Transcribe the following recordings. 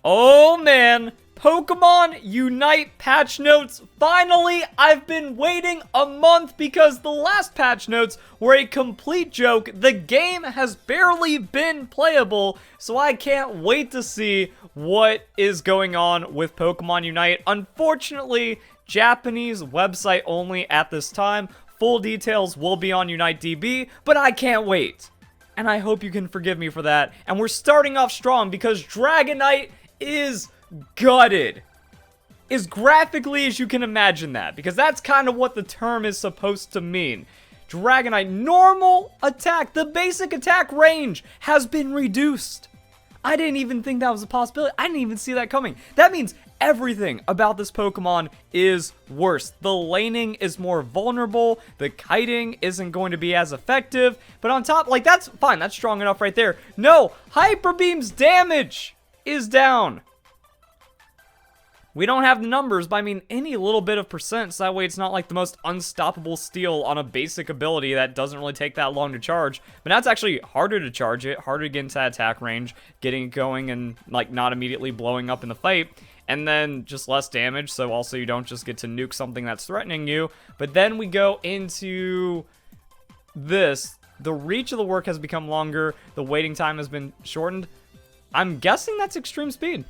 Oh man, Pokemon Unite patch notes. Finally, I've been waiting a month because the last patch notes were a complete joke. The game has barely been playable, so I can't wait to see what is going on with Pokemon Unite. Unfortunately, Japanese website only at this time. Full details will be on UniteDB, but I can't wait. And I hope you can forgive me for that. And we're starting off strong because Dragonite is gutted. As graphically as you can imagine that, because that's kind of what the term is supposed to mean. Dragonite normal attack, the basic attack range has been reduced. I didn't even think that was a possibility. I didn't even see that coming. That means everything about this Pokemon is worse. The laning is more vulnerable. The kiting isn't going to be as effective. But on top, like, that's fine. That's strong enough right there. No, Hyper Beam's damage is down. We don't have the numbers, but I mean any little bit of percent, so that way it's not like the most unstoppable steal on a basic ability that doesn't really take that long to charge. But now it's actually harder to charge it, harder to get into that attack range, getting it going and like not immediately blowing up in the fight. And then just less damage, so also you don't just get to nuke something that's threatening you. But then we go into this. The reach of the work has become longer, the waiting time has been shortened. I'm guessing that's extreme speed.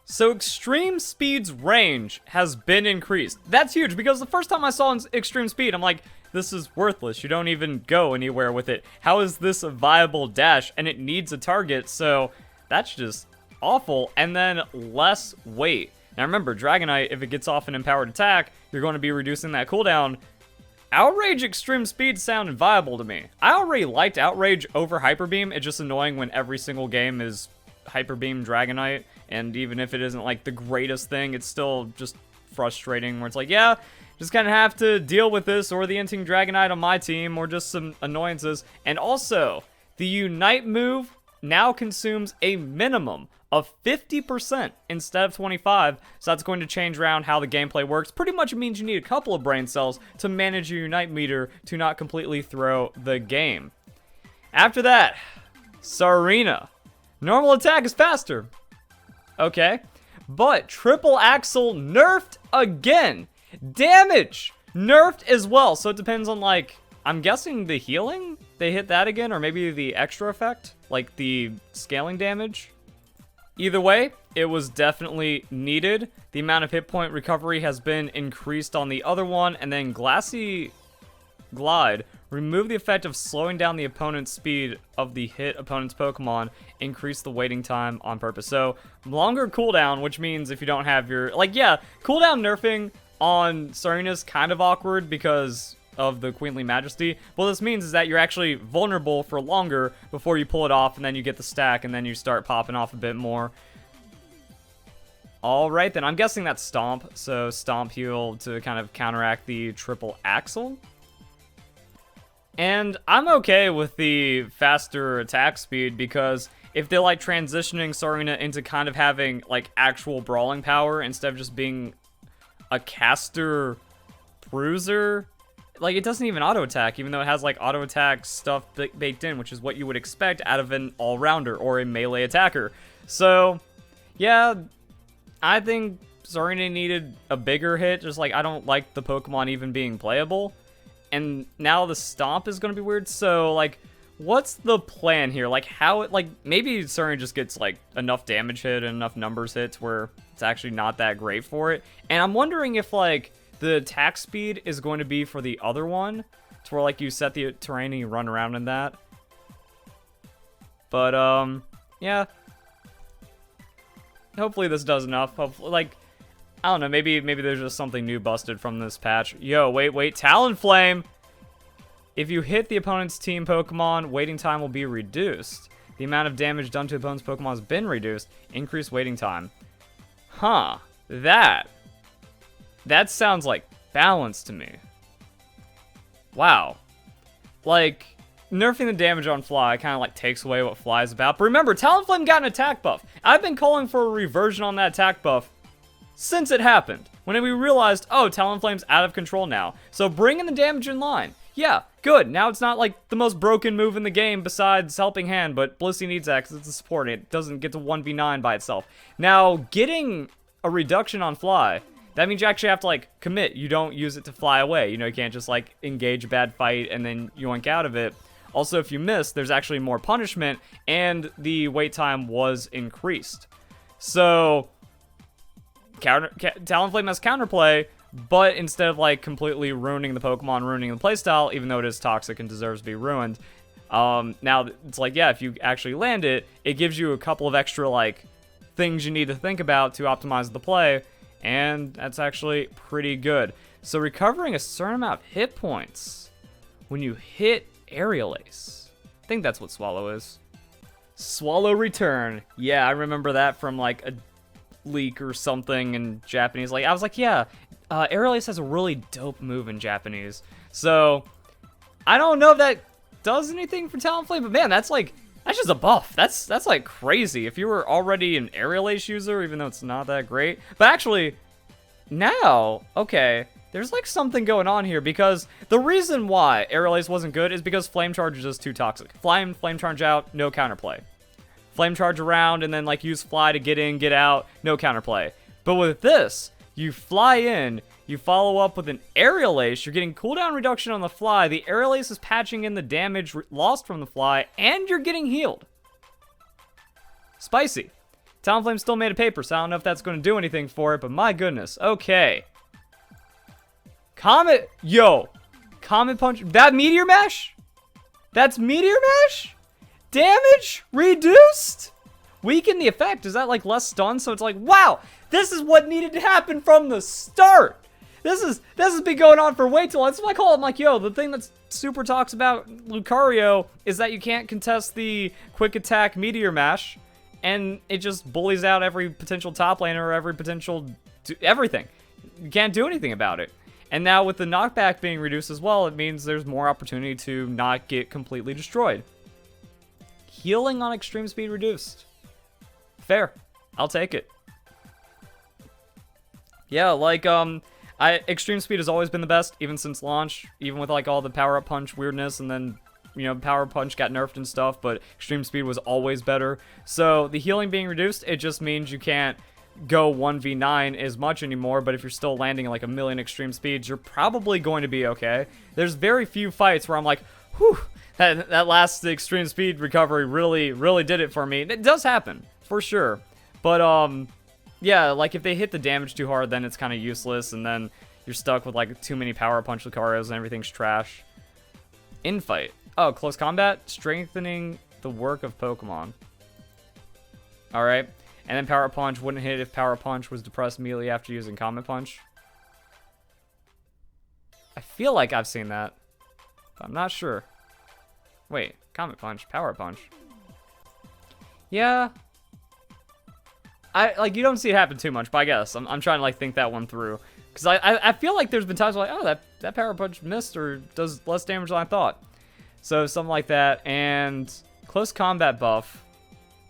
So extreme speed's range has been increased. That's huge because the first time I saw extreme speed, I'm like, this is worthless. You don't even go anywhere with it. How is this a viable dash? And it needs a target, so that's just awful. And then less weight. Now remember, Dragonite, if it gets off an empowered attack, you're going to be reducing that cooldown. Outrage extreme speed sounded viable to me. I already liked Outrage over Hyper Beam. It's just annoying when every single game is Hyper Beam Dragonite. And even if it isn't like the greatest thing, it's still just frustrating where it's like, yeah, just kind of have to deal with this or the Inting Dragonite on my team or just some annoyances. And also, the Unite move now consumes a minimum of 50% instead of 25%. So that's going to change around how the gameplay works. Pretty much it means you need a couple of brain cells to manage your Unite meter to not completely throw the game. After that, Tsareena. Normal attack is faster. Okay, but triple axle nerfed again. Damage nerfed as well, so it depends on, like, I'm guessing the healing, they hit that again, or maybe the extra effect, like the scaling damage. Either way, it was definitely needed. The amount of hit point recovery has been increased on the other one, and then Glassy Glide, remove the effect of slowing down the opponent's speed of the hit opponent's Pokemon, increase the waiting time on purpose. So, longer cooldown, which means if you don't have your, like, yeah, cooldown nerfing on Tsareena's kind of awkward because of the Queenly Majesty. What this means is that you're actually vulnerable for longer before you pull it off, and then you get the stack, and then you start popping off a bit more. Alright then, I'm guessing that's Stomp, so Stomp heal to kind of counteract the triple axle. And I'm okay with the faster attack speed because if they're like transitioning Tsareena into kind of having like actual brawling power instead of just being a caster bruiser, like it doesn't even auto attack, even though it has like auto attack stuff baked in, which is what you would expect out of an all-rounder or a melee attacker. So yeah, I think Tsareena needed a bigger hit. Just like I don't like the Pokemon even being playable. And now the Stomp is going to be weird, so, like, what's the plan here? Like, how, like, maybe Tsareena just gets, like, enough damage hit and enough numbers hits where it's actually not that great for it. And I'm wondering if, like, the attack speed is going to be for the other one, to where, like, you set the terrain and you run around in that. But, yeah. Hopefully this does enough. Hopefully, like, I don't know, maybe there's just something new busted from this patch. Yo, wait, Talonflame! If you hit the opponent's team Pokemon, waiting time will be reduced. The amount of damage done to the opponent's Pokemon has been reduced. Increased waiting time. Huh. That sounds like balance to me. Wow. Like, nerfing the damage on Fly kind of like takes away what Fly's about. But remember, Talonflame got an attack buff. I've been calling for a reversion on that attack buff since it happened. When we realized, oh, Talonflame's out of control now. So bring in the damage in line. Yeah, good. Now it's not like the most broken move in the game besides Helping Hand, but Blissey needs that because it's a support. It doesn't get to 1v9 by itself. Now, getting a reduction on fly, that means you actually have to, like, commit. You don't use it to fly away. You know, you can't just, like, engage a bad fight and then yoink out of it. Also, if you miss, there's actually more punishment, and the wait time was increased. So, Talonflame has counterplay, but instead of, like, completely ruining the Pokemon, ruining the playstyle, even though it is toxic and deserves to be ruined, now it's like, yeah, if you actually land it, it gives you a couple of extra, like, things you need to think about to optimize the play, and that's actually pretty good. So recovering a certain amount of hit points when you hit Aerial Ace. I think that's what Swallow is. Swallow Return. Yeah, I remember that from, like, a leak or something in Japanese. Like, I was like, yeah, Aerial Ace has a really dope move in Japanese. So, I don't know if that does anything for Talonflame, but man, that's just a buff. That's like crazy. If you were already an Aerial Ace user, even though it's not that great. But actually, now, okay, there's like something going on here, because the reason why Aerial Ace wasn't good is because Flame Charge is just too toxic. Flame Charge out, no counterplay. Flame Charge around and then like use Fly to get in, get out, no counterplay. But with this, you fly in, you follow up with an Aerial Ace, you're getting cooldown reduction on the fly, the Aerial Ace is patching in the damage lost from the fly, and you're getting healed. Spicy. Talonflame still made a paper, so I don't know if that's going to do anything for it, but my goodness. Okay. Comet. Yo. Comet Punch. That Meteor Mash? That's Meteor Mash? Damage reduced? Weaken the effect. Is that like less stun? So it's like, wow, this is what needed to happen from the start. This has been going on for way too long. That's what I call it. I'm like, yo, the thing that super talks about Lucario is that you can't contest the quick attack Meteor Mash, and it just bullies out every potential top laner or every potential everything. You can't do anything about it. And now with the knockback being reduced as well, it means there's more opportunity to not get completely destroyed. Healing on extreme speed reduced. Fair. I'll take it. Yeah, like, extreme speed has always been the best, even since launch, even with, like, all the power-up punch weirdness, and then, you know, power punch got nerfed and stuff, but extreme speed was always better. So, the healing being reduced, it just means you can't go 1v9 as much anymore, but if you're still landing like a million extreme speeds, you're probably going to be okay. There's very few fights where I'm like, whew, that last extreme speed recovery really did it for me. It does happen, for sure. But, yeah, like if they hit the damage too hard, then it's kind of useless, and then you're stuck with like too many power punch Lucarios and everything's trash. Infight. Oh, close combat? Strengthening the work of Pokemon. Alright. And then Power Punch wouldn't hit if Power Punch was depressed immediately after using Comet Punch. I feel like I've seen that, but I'm not sure. Wait, Comet Punch, Power Punch. Yeah. You don't see it happen too much, but I guess. I'm trying to, like, think that one through. Because I feel like there's been times where, like, oh, that Power Punch missed or does less damage than I thought. So, something like that. And close combat buff.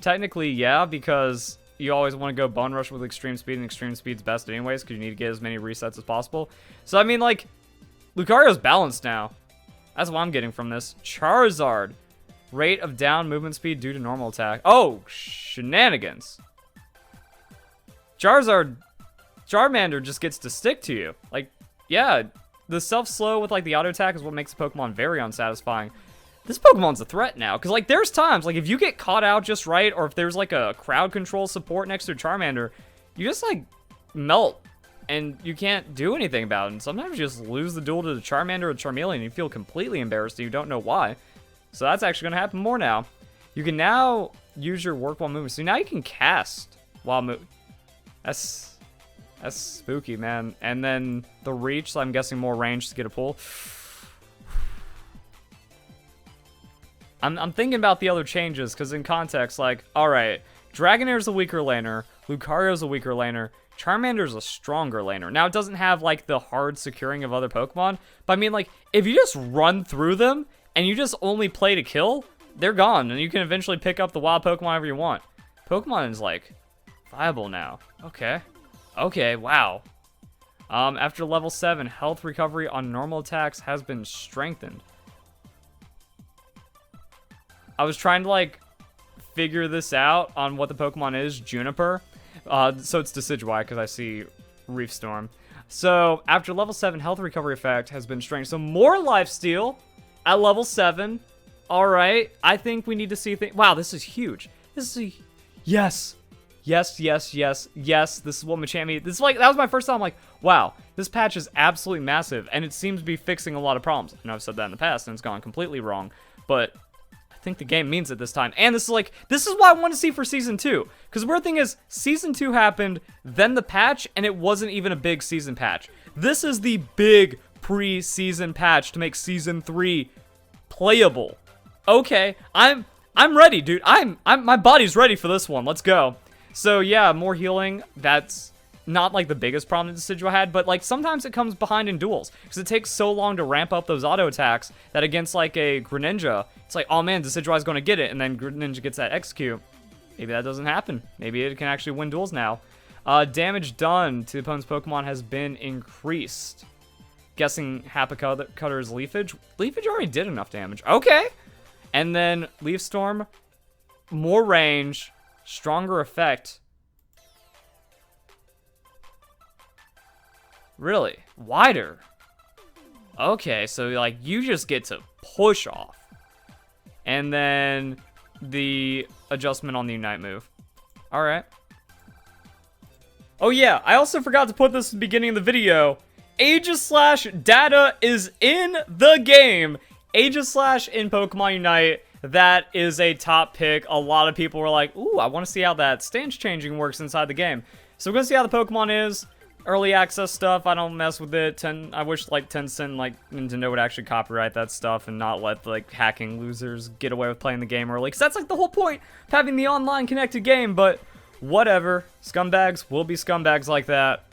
Technically, yeah, because you always want to go Bone Rush with Extreme Speed, and Extreme Speed's best anyways, because you need to get as many resets as possible. So, I mean, like, Lucario's balanced now. That's what I'm getting from this. Charizard. Rate of down movement speed due to normal attack. Oh, shenanigans. Charmander just gets to stick to you. Like, yeah, the self-slow with, like, the auto attack is what makes the Pokemon very unsatisfying. This Pokemon's a threat now, because, like, there's times, like, if you get caught out just right, or if there's, like, a crowd control support next to a Charmander, you just, like, melt, and you can't do anything about it. And sometimes you just lose the duel to the Charmander or Charmeleon, and you feel completely embarrassed, and you don't know why. So that's actually going to happen more now. You can now use your work while moving. So now you can cast while moving. That's spooky, man. And then the reach, so I'm guessing more range to get a pull. I'm thinking about the other changes, because in context, like, alright, Dragonair's a weaker laner, Lucario's a weaker laner, Charmander's a stronger laner. Now, it doesn't have, like, the hard securing of other Pokemon, but I mean, like, if you just run through them, and you just only play to kill, they're gone, and you can eventually pick up the wild Pokemon whenever you want. Pokemon is, like, viable now. Okay. Okay, wow. After level 7, health recovery on normal attacks has been strengthened. I was trying to, like, figure this out on what the Pokemon is. Juniper. So it's Decidueye, because I see Reef Storm. So, after level 7, health recovery effect has been strengthened. So, more lifesteal at level 7. Alright. I think we need to see things. Wow, this is huge. This is yes. Yes, yes, yes, yes. This is what Machamp needs. This is like, that was my first time. I'm like, wow, this patch is absolutely massive, and it seems to be fixing a lot of problems. I know I've said that in the past, and it's gone completely wrong, but I think the game means it this time. And this is like, this is what I want to see for Season 2. Because the weird thing is, Season 2 happened, then the patch, and it wasn't even a big season patch. This is the big pre-season patch to make Season 3 playable. Okay, I'm ready, dude. My body's ready for this one. Let's go. So yeah, more healing. That's not like the biggest problem that Decidueye had, but like sometimes it comes behind in duels because it takes so long to ramp up those auto attacks that against like a Greninja, it's like, oh man, Decidueye's going to get it, and then Greninja gets that execute. Maybe that doesn't happen. Maybe it can actually win duels now. Damage done to the opponent's Pokemon has been increased. Guessing Happicutter's Leafage. Leafage already did enough damage. Okay. And then Leaf Storm, more range, stronger effect. Really? Wider? Okay, so like you just get to push off. And then the adjustment on the Unite move. Alright. Oh yeah, I also forgot to put this at the beginning of the video. Aegislash data is in the game. Aegislash in Pokemon Unite. That is a top pick. A lot of people were like, ooh, I want to see how that stance changing works inside the game. So we're going to see how the Pokemon is. Early access stuff, I don't mess with it. I wish like Tencent, like Nintendo would actually copyright that stuff and not let like hacking losers get away with playing the game early. Because that's like the whole point of having the online connected game. But whatever. Scumbags will be scumbags like that.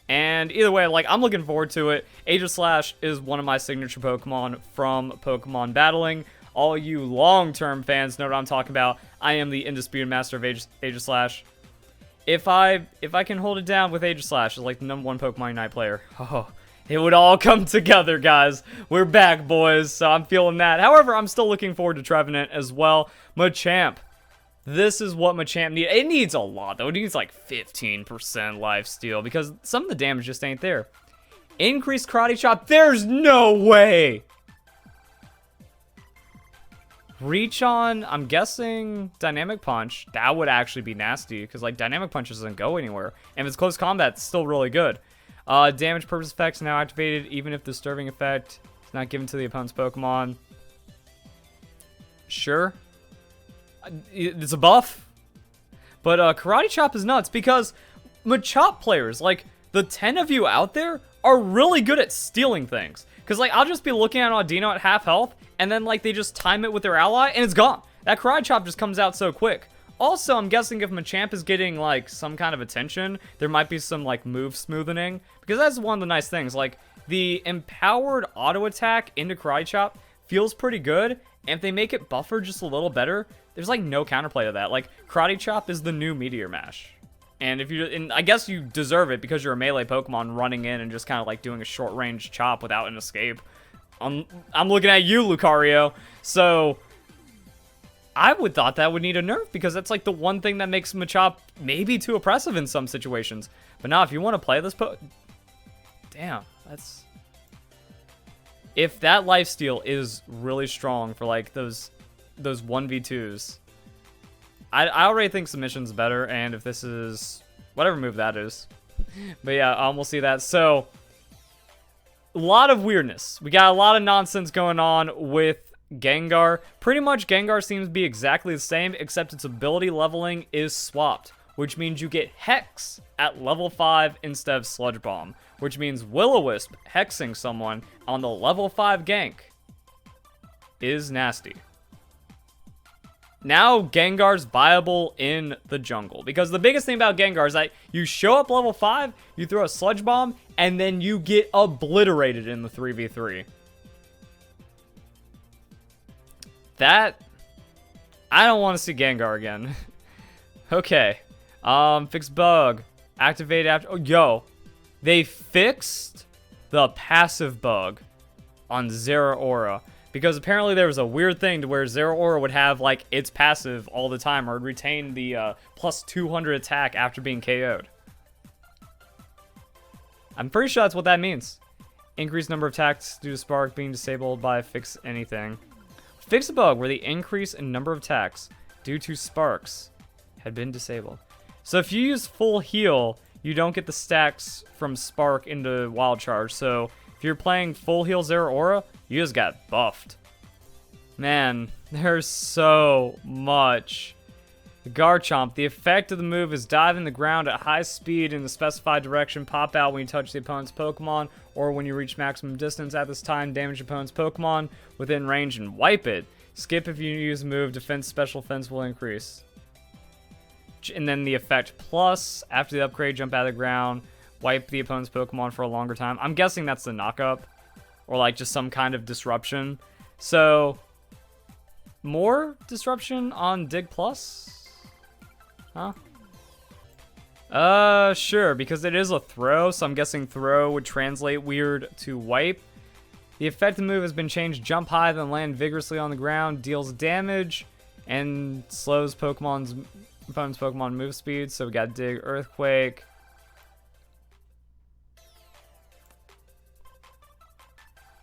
And either way, like, I'm looking forward to it. Aegislash is one of my signature Pokemon from Pokemon Battling. All you long-term fans know what I'm talking about. I am the undisputed master of Aegislash. If I can hold it down with Aegislash as like the #1 Pokemon Unite player, oh, it would all come together, guys. We're back, boys, so I'm feeling that. However, I'm still looking forward to Trevenant as well. Machamp. This is what Machamp needs. It needs a lot, though. It needs like 15% lifesteal because some of the damage just ain't there. Increased Karate Chop. There's no way. Reach on, I'm guessing Dynamic Punch. That would actually be nasty because like Dynamic Punch doesn't go anywhere. And if it's close combat, it's still really good. Damage purpose effects now activated even if disturbing effect is not given to the opponent's Pokemon. Sure. It's a buff. But Karate Chop is nuts because Machop players, like the 10 of you out there, are really good at stealing things. Because like I'll just be looking at Audino at half health and then like they just time it with their ally and it's gone. That Karate Chop just comes out so quick. Also, I'm guessing if Machamp is getting like some kind of attention, there might be some like move smoothing. Because that's one of the nice things. Like the empowered auto attack into Karate Chop feels pretty good. And if they make it buffer just a little better, there's like no counterplay to that. Like Karate Chop is the new Meteor Mash. And if you, and I guess you deserve it because you're a melee Pokemon running in and just kind of like doing a short range chop without an escape. I'm looking at you, Lucario. So I would thought that would need a nerf because that's like the one thing that makes Machop maybe too oppressive in some situations. But now if you want to play this damn, that's, if that lifesteal is really strong for like those 1v2s, I already think Submission's better, and if this is whatever move that is. But yeah, we'll see that. So, a lot of weirdness. We got a lot of nonsense going on with Gengar. Pretty much Gengar seems to be exactly the same, except its ability leveling is swapped, which means you get Hex at level 5 instead of Sludge Bomb, which means Will-O-Wisp hexing someone on the level 5 gank is nasty. Now Gengar's viable in the jungle. Because the biggest thing about Gengar is that you show up level 5, you throw a Sludge Bomb, and then you get obliterated in the 3v3. That, I don't want to see Gengar again. Okay. Fix bug. Activate after, oh, yo. they fixed the passive bug on Zeraora. Because apparently there was a weird thing to where Zeraora would have, like, its passive all the time, or retain the plus 200 attack after being KO'd. I'm pretty sure that's what that means. Increased number of attacks due to Spark being disabled by fix anything. Fix a bug where the increase in number of attacks due to Sparks had been disabled. So if you use full heal, you don't get the stacks from Spark into Wild Charge. So if you're playing full heal Zeraora, you just got buffed. Man, there's so much. Garchomp. The effect of the move is dive in the ground at high speed in the specified direction. Pop out when you touch the opponent's Pokemon or when you reach maximum distance. At this time, damage your opponent's Pokemon within range and wipe it. Skip if you use a move. Defense, special defense will increase. And then the effect plus, after the upgrade, jump out of the ground. Wipe the opponent's Pokemon for a longer time. I'm guessing that's the knockup. Or like just some kind of disruption. So, more disruption on Dig Plus? Huh? Sure, because it is a throw, so I'm guessing throw would translate weird to wipe. The effective move has been changed. Jump high, then land vigorously on the ground. Deals damage and slows opponent's Pokemon move speed. So we got Dig, Earthquake.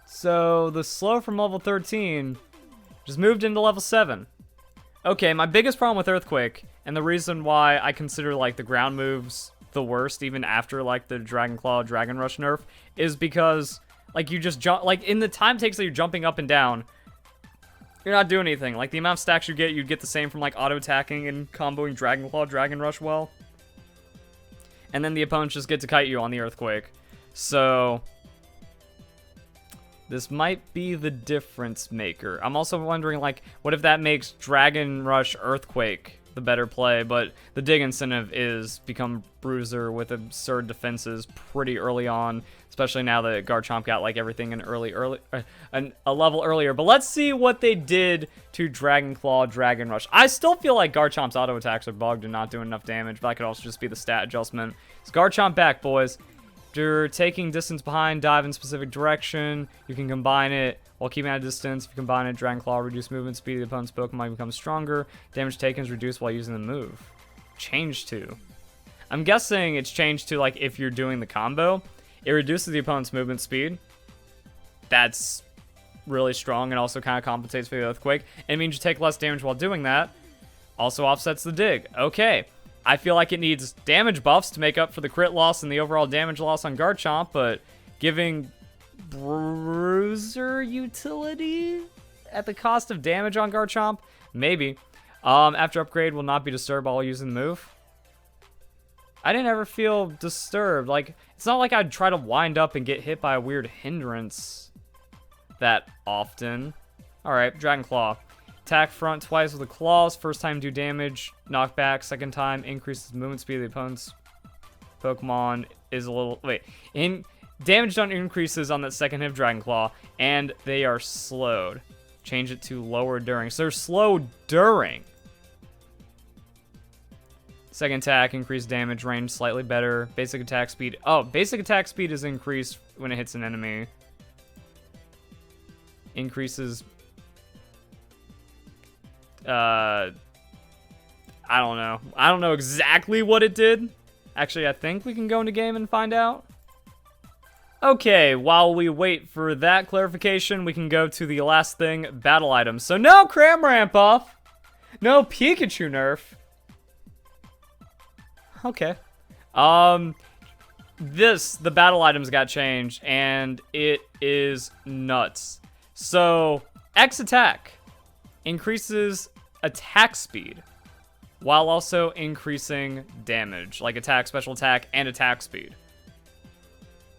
So the slow from level 13 just moved into level 7. Okay, my biggest problem with Earthquake, and the reason why I consider like the ground moves the worst even after like the Dragon Claw, Dragon Rush nerf, is because like you just jump, like in the time takes that you're jumping up and down, you're not doing anything. Like the amount of stacks you'd get the same from like auto attacking and comboing Dragon Claw, Dragon Rush well. And then the opponents just get to kite you on the Earthquake. So this might be the difference maker. I'm also wondering, like, what if that makes Dragon Rush Earthquake the better play, but the dig incentive is become Bruiser with absurd defenses pretty early on, especially now that Garchomp got, like, everything in a level earlier. But let's see what they did to Dragon Claw, Dragon Rush. I still feel like Garchomp's auto attacks are bugged and not doing enough damage, but that could also just be the stat adjustment. It's Garchomp back, boys. After taking distance behind, dive in specific direction. You can combine it while keeping at a distance. If you combine it, Dragon Claw, reduce movement speed of the opponent's Pokemon becomes stronger. Damage taken is reduced while using the move. Change to. I'm guessing it's changed to like if you're doing the combo. It reduces the opponent's movement speed. That's really strong and also kind of compensates for the Earthquake. It means you take less damage while doing that. Also offsets the dig. Okay. I feel like it needs damage buffs to make up for the crit loss and the overall damage loss on Garchomp, but giving Bruiser utility at the cost of damage on Garchomp? Maybe. After upgrade will not be disturbed while using the move. I didn't ever feel disturbed. Like, it's not like I'd try to wind up and get hit by a weird hindrance that often. Alright, Dragon Claw. Attack front twice with the claws. First time do damage. Knockback. Second time increases movement speed of the opponent's Pokemon is a little... Wait. Damage done increases on that second hit of Dragon Claw. And they are slowed. Change it to lower during. So they're slow during. Second attack. Increased damage. Range slightly better. Basic attack speed. Oh, basic attack speed is increased when it hits an enemy. Increases... I don't know. I don't know exactly what it did. Actually, I think we can go into game and find out. Okay, while we wait for that clarification, we can go to the last thing, battle items. So no Cramorant buff. No Pikachu nerf. Okay. The battle items got changed, and it is nuts. So, X attack increases attack speed while also increasing damage, like attack, special attack, and attack speed.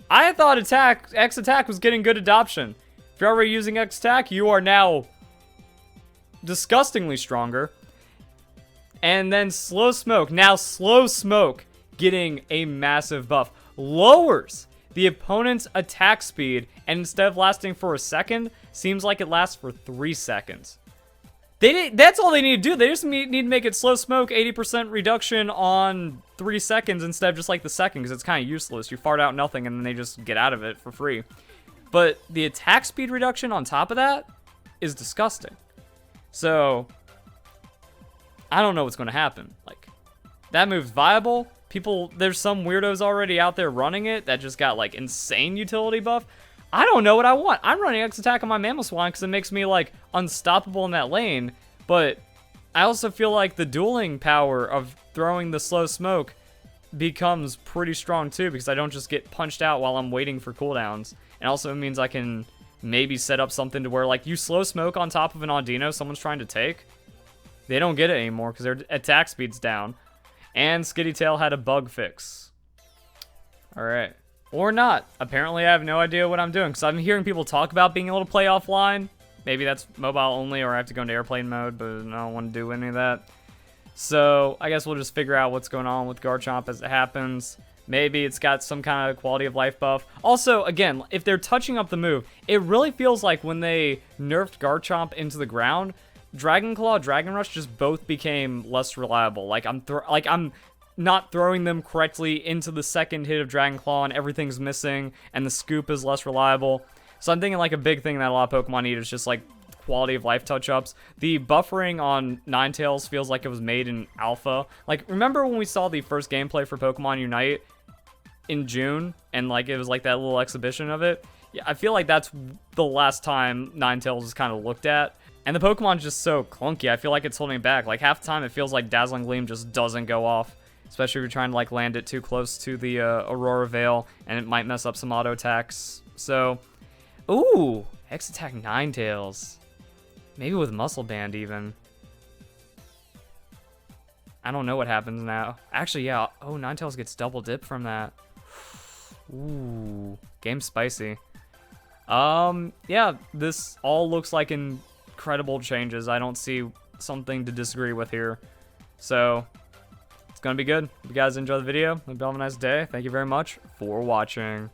I thought X attack was getting good adoption. If you're already using X attack, you are now disgustingly stronger. And then Slow Smoke. Now Slow Smoke getting a massive buff. Lowers the opponent's attack speed, and instead of lasting for a second, seems like it lasts for 3 seconds. That's all they need to do. They just need to make it slow smoke, 80% reduction on 3 seconds instead of just like the second, because it's kind of useless. You fart out nothing and then they just get out of it for free. But the attack speed reduction on top of that is disgusting. So I don't know what's going to happen. Like, that move's viable. There's some weirdos already out there running it that just got like insane utility buff. I don't know what I want. I'm running X attack on my Mamoswine because it makes me like unstoppable in that lane. But I also feel like the dueling power of throwing the slow smoke becomes pretty strong too, because I don't just get punched out while I'm waiting for cooldowns. And also it means I can maybe set up something to where like you slow smoke on top of an Audino someone's trying to take. They don't get it anymore because their attack speed's down. And Skitty Tail had a bug fix. Alright. Or not. Apparently I have no idea what I'm doing, because I'm hearing people talk about being able to play offline. Maybe that's mobile only, or I have to go into airplane mode, but I don't want to do any of that. So I guess we'll just figure out what's going on with Garchomp as it happens. Maybe it's got some kind of quality of life buff. Also, again, if they're touching up the move, it really feels like when they nerfed Garchomp into the ground, Dragon Claw, Dragon Rush just both became less reliable. Like I'm not throwing them correctly into the second hit of Dragon Claw and everything's missing and the scoop is less reliable. So I'm thinking like a big thing that a lot of Pokemon need is just like quality of life touch-ups. The buffering on Ninetales feels like it was made in alpha. Like, remember when we saw the first gameplay for Pokemon Unite in June and like it was like that little exhibition of it? Yeah, I feel like that's the last time Ninetales is kind of looked at. And the Pokemon's just so clunky. I feel like it's holding back. Like half the time it feels like Dazzling Gleam just doesn't go off. Especially if you're trying to like land it too close to the Aurora Veil, and it might mess up some auto attacks. So, ooh, X attack Ninetales. Maybe with Muscle Band even. I don't know what happens now. Actually, yeah. Oh, Ninetales gets double dip from that. Ooh, game's spicy. Yeah, this all looks like incredible changes. I don't see something to disagree with here. So, it's gonna be good. If you guys enjoy the video, hope you have a nice day. Thank you very much for watching.